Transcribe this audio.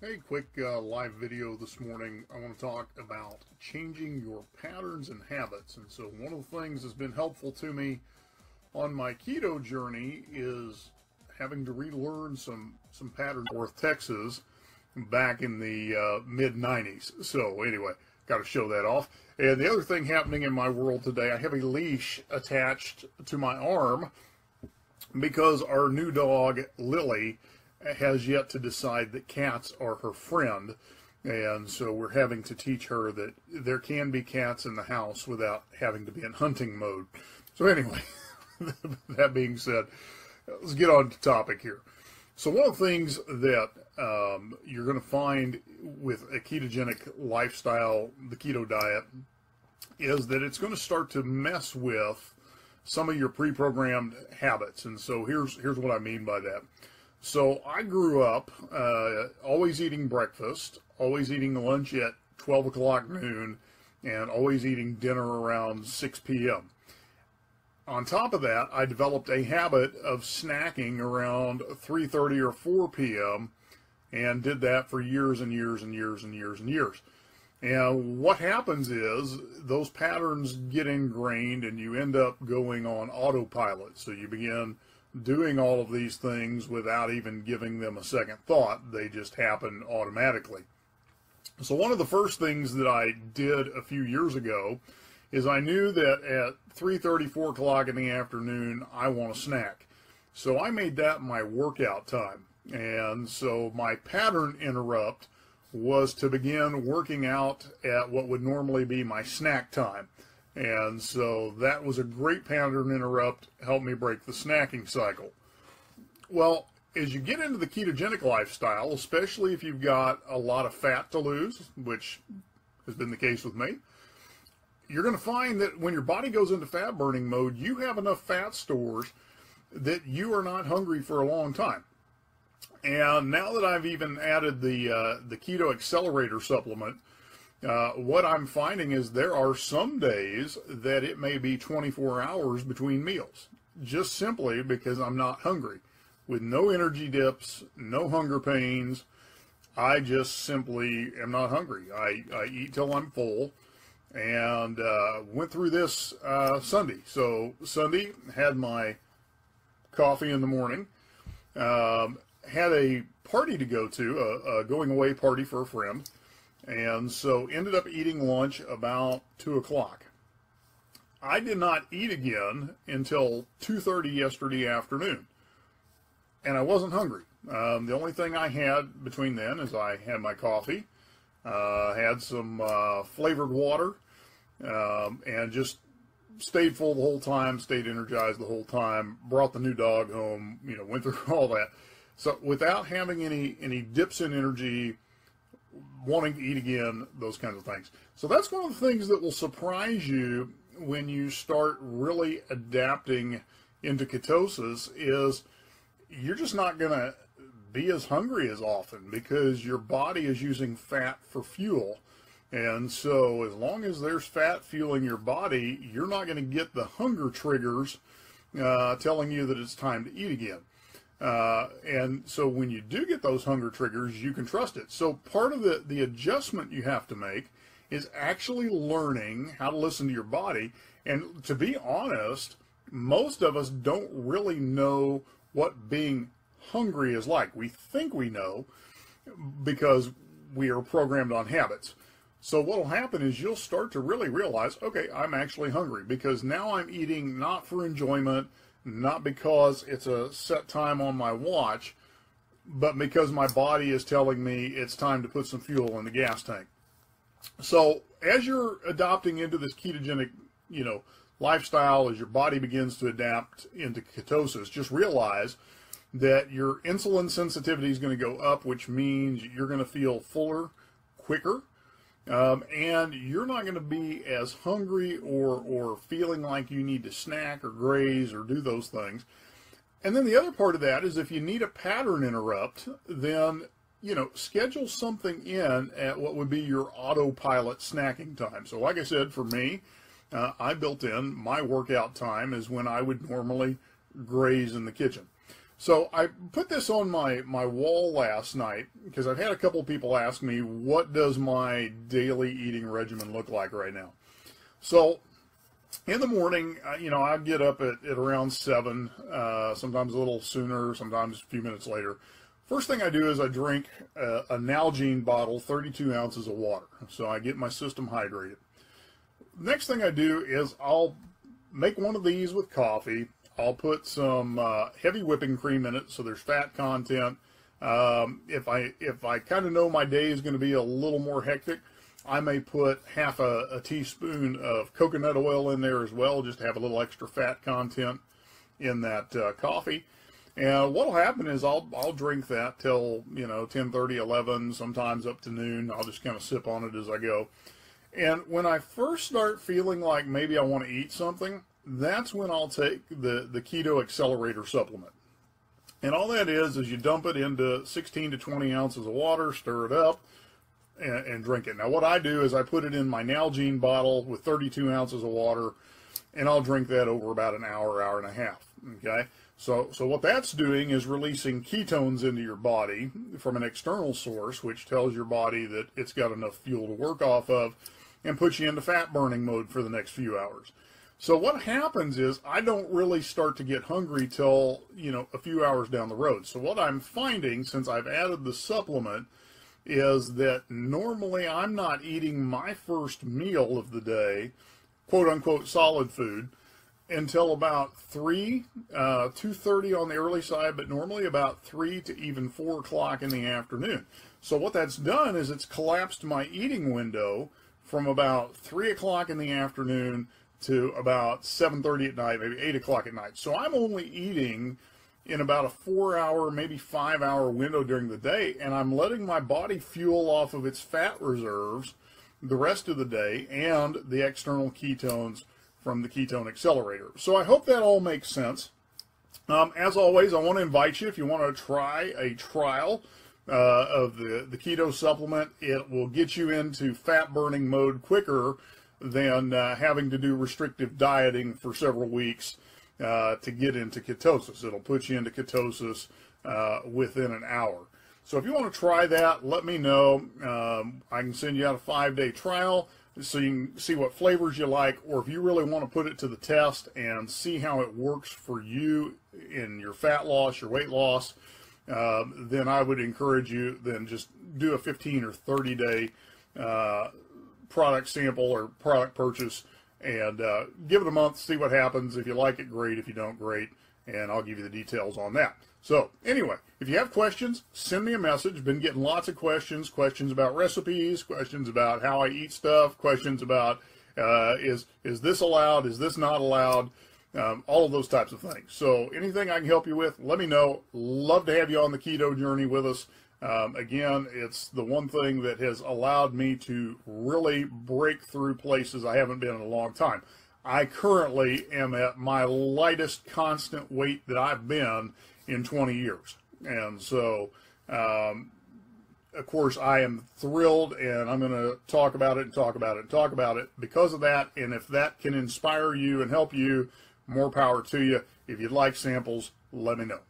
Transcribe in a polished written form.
Hey, quick live video this morning. I want to talk about changing your patterns and habits. And so one of the things that's been helpful to me on my keto journey is having to relearn some patterns in North Texas back in the mid-90s. So anyway, got to show that off. And the other thing happening in my world today, I have a leash attached to my arm because our new dog, Lily, has yet to decide that cats are her friend, and so we're having to teach her that there can be cats in the house without having to be in hunting mode. So anyway, that being said, let's get on to topic here. So one of the things that you're going to find with a ketogenic lifestyle, the keto diet, is that it's going to start to mess with some of your pre-programmed habits. And so here's what I mean by that. So I grew up always eating breakfast, always eating lunch at 12 o'clock noon, and always eating dinner around 6 p.m. On top of that, I developed a habit of snacking around 3:30 or 4 p.m. and did that for years and years and years and years and years. And what happens is those patterns get ingrained and you end up going on autopilot. So you begin doing all of these things without even giving them a second thought. They just happen automatically. So one of the first things that I did a few years ago is I knew that at 3:30, 4 o'clock in the afternoon, I want a snack. So I made that my workout time. And so my pattern interrupt was to begin working out at what would normally be my snack time. And so that was a great pattern interrupt, helped me break the snacking cycle. Well, as you get into the ketogenic lifestyle, especially if you've got a lot of fat to lose, which has been the case with me, you're going to find that when your body goes into fat burning mode, you have enough fat stores that you are not hungry for a long time. And now that I've even added the Keto Accelerator supplement, what I'm finding is there are some days that it may be 24 hours between meals, just simply because I'm not hungry. With no energy dips, no hunger pains, I just simply am not hungry. I eat till I'm full, and went through this Sunday. So Sunday, had my coffee in the morning, had a party to go to, a going away party for a friend. And so ended up eating lunch about 2 o'clock. I did not eat again until 2:30 yesterday afternoon. And I wasn't hungry. The only thing I had between then is I had my coffee, had some flavored water, and just stayed full the whole time, stayed energized the whole time, brought the new dog home, went through all that. So without having any dips in energy, wanting to eat again, those kinds of things. So that's one of the things that will surprise you when you start really adapting into ketosis, is you're just not going to be as hungry as often because your body is using fat for fuel. And so as long as there's fat fueling your body, you're not going to get the hunger triggers telling you that it's time to eat again. And so when you do get those hunger triggers, you can trust it. So part of the adjustment you have to make is actually learning how to listen to your body. And to be honest, most of us don't really know what being hungry is like. We think we know because we are programmed on habits. So what will happen is you'll start to really realize, okay, I'm actually hungry because now I'm eating not for enjoyment, not because it's a set time on my watch, but because my body is telling me it's time to put some fuel in the gas tank. So as you're adopting into this ketogenic, lifestyle, as your body begins to adapt into ketosis, just realize that your insulin sensitivity is going to go up, which means you're going to feel fuller quicker. And you're not going to be as hungry or feeling like you need to snack or graze or do those things. And then the other part of that is if you need a pattern interrupt, then, schedule something in at what would be your autopilot snacking time. So like I said, for me, I built in my workout time is when I would normally graze in the kitchen. So I put this on my wall last night because I've had a couple of people ask me, what does my daily eating regimen look like right now? So in the morning, I get up at around 7, sometimes a little sooner, sometimes a few minutes later. First thing I do is I drink a Nalgene bottle, 32 ounces of water. So I get my system hydrated. Next thing I do is I'll make one of these with coffee. I'll put some heavy whipping cream in it, so there's fat content. If I kind of know my day is going to be a little more hectic, I may put half a teaspoon of coconut oil in there as well, just to have a little extra fat content in that coffee. And what'll happen is I'll drink that till 10:30, 11, sometimes up to noon. I'll just kind of sip on it as I go. And when I first start feeling like maybe I want to eat something, that's when I'll take the Keto Accelerator supplement. And all that is you dump it into 16 to 20 ounces of water, stir it up, and drink it. Now what I do is I put it in my Nalgene bottle with 32 ounces of water, and I'll drink that over about an hour, hour and a half. Okay? So what that's doing is releasing ketones into your body from an external source, which tells your body that it's got enough fuel to work off of, and puts you into fat burning mode for the next few hours. So what happens is I don't really start to get hungry till, a few hours down the road. So what I'm finding since I've added the supplement is that normally I'm not eating my first meal of the day, quote unquote solid food, until about 3, 2:30 on the early side, but normally about 3 to even 4 o'clock in the afternoon. So what that's done is it's collapsed my eating window from about 3 o'clock in the afternoon to about 7:30 at night, maybe 8 o'clock at night. So I'm only eating in about a 4-hour, maybe 5-hour window during the day, and I'm letting my body fuel off of its fat reserves the rest of the day and the external ketones from the Ketone Accelerator. So I hope that all makes sense. As always, I want to invite you, if you want to try a trial of the keto supplement, it will get you into fat burning mode quicker than having to do restrictive dieting for several weeks to get into ketosis. It'll put you into ketosis within an hour. So if you want to try that, let me know. I can send you out a 5-day trial so you can see what flavors you like, or if you really want to put it to the test and see how it works for you in your fat loss, your weight loss, then I would encourage you then just do a 15 or 30-day product sample or product purchase and give it a month, see what happens. If you like it, great. If you don't, great. And I'll give you the details on that. So anyway, if you have questions, send me a message. Been getting lots of questions about recipes, questions about how I eat stuff, questions about is this allowed, is this not allowed, all of those types of things. So anything I can help you with, let me know. Love to have you on the keto journey with us. Again, it's the one thing that has allowed me to really break through places I haven't been in a long time. I currently am at my lightest constant weight that I've been in 20 years. And so, of course, I am thrilled, and I'm going to talk about it and talk about it and talk about it because of that. And if that can inspire you and help you, more power to you. If you'd like samples, let me know.